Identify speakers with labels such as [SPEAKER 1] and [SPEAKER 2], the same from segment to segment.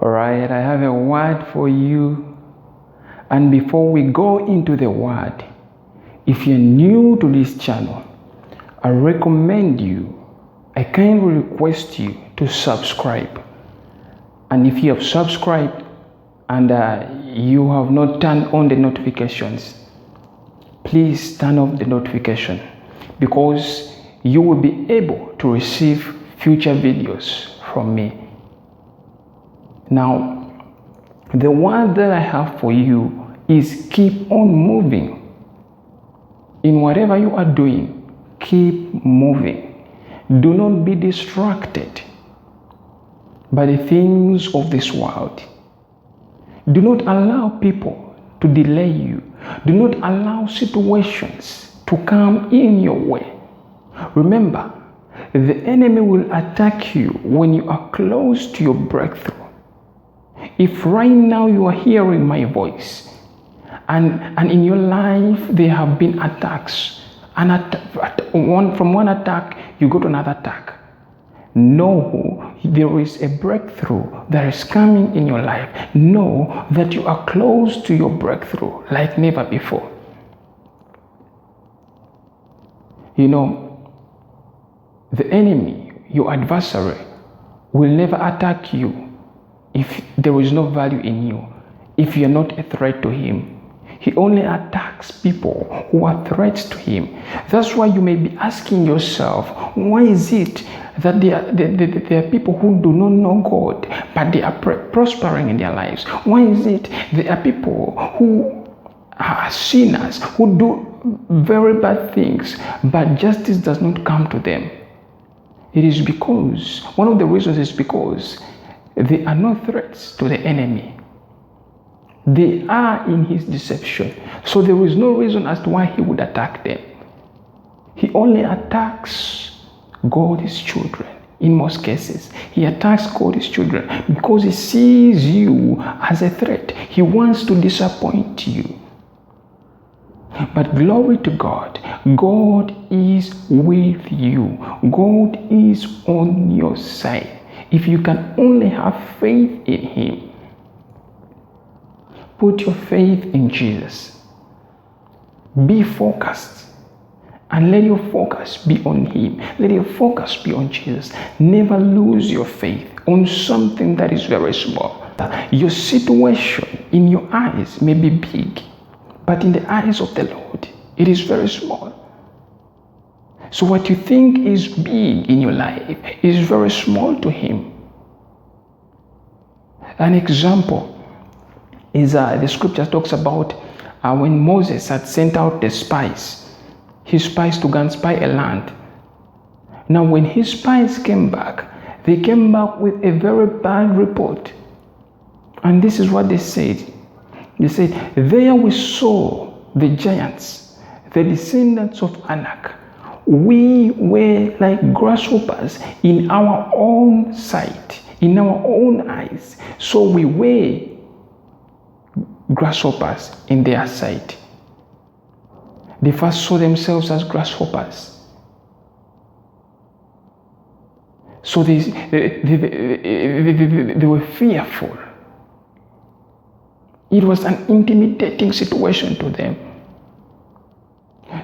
[SPEAKER 1] Alright, I have a word for you. And before we go into the word, if you're new to this channel, I recommend you, I kindly request you to subscribe. And if you have subscribed and you have not turned on the notifications, please turn off the notification, because you will be able to receive future videos from me. Now, the word that I have for you is keep on moving. In whatever you are doing, keep moving. Do not be distracted by the things of this world. Do not allow people to delay you. Do not allow situations to come in your way. Remember, the enemy will attack you when you are close to your breakthrough. If right now you are hearing my voice and in your life there have been attacks, and from one attack you go to another attack, know there is a breakthrough that is coming in your life. Know that you are close to your breakthrough like never before. You know, the enemy, your adversary, will never attack you if there is no value in you, if you're not a threat to him. He only attacks people who are threats to him. That's why you may be asking yourself, why is it that there are people who do not know God, but they are prospering in their lives? Why is it there are people who are sinners, who do very bad things, but justice does not come to them? It is because, one of the reasons is because they are not threats to the enemy. They are in his deception. So there is no reason as to why he would attack them. He only attacks God's children. In most cases, he attacks God's children because he sees you as a threat. He wants to disappoint you. But glory to God. God is with you. God is on your side. If you can only have faith in him, put your faith in Jesus. Be focused and let your focus be on him. Let your focus be on Jesus. Never lose your faith on something that is very small. Your situation in your eyes may be big, but in the eyes of the Lord, it is very small. So what you think is big in your life is very small to him. An example is the scripture talks about when Moses had sent out the spies, his spies to go and spy a land. Now when his spies came back, they came back with a very bad report. And this is what they said. They said, there we saw the giants, the descendants of Anak. We were like grasshoppers in our own sight, in our own eyes. So we were grasshoppers in their sight. They first saw themselves as grasshoppers. So they were fearful. It was an intimidating situation to them.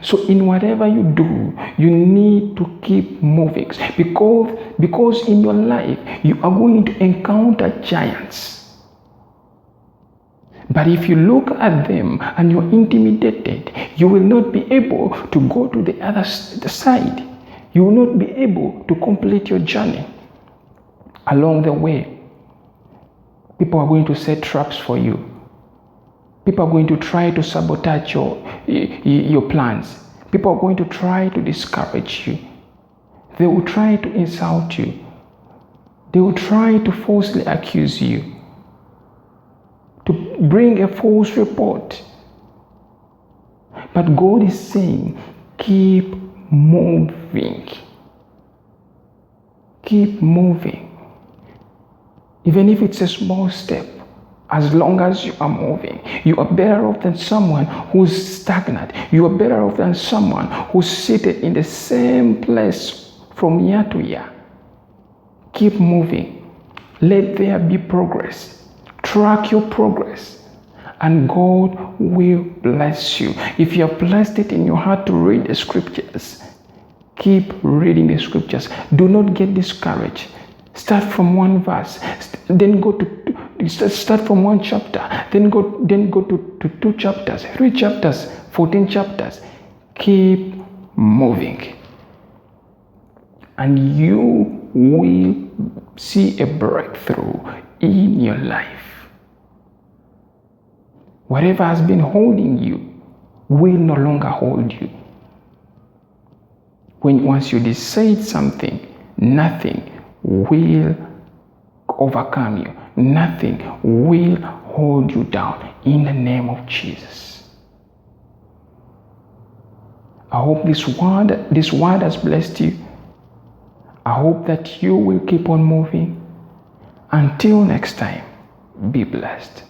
[SPEAKER 1] So in whatever you do, you need to keep moving, because in your life you are going to encounter giants. But if you look at them and you're intimidated, you will not be able to go to the other side. You will not be able to complete your journey. Along the way, people are going to set traps for you. People are going to try to sabotage your plans. People are going to try to discourage you. They will try to insult you. They will try to falsely accuse you, to bring a false report. But God is saying, keep moving. Keep moving. Even if it's a small step, as long as you are moving, you are better off than someone who's stagnant. You are better off than someone who's seated in the same place from year to year. Keep moving. Let there be progress. Track your progress, and God will bless you. If you have placed it in your heart to read the scriptures, keep reading the scriptures. Do not get discouraged. Start from one verse, then go to start from one chapter, then go to 2 chapters, 3 chapters, 14 chapters. Keep moving, and you will see a breakthrough in your life. Whatever has been holding you will no longer hold you. Once you decide something, nothing will overcome you. Nothing will hold you down in the name of Jesus. I hope this word has blessed you. I hope that you will keep on moving. Until next time, be blessed.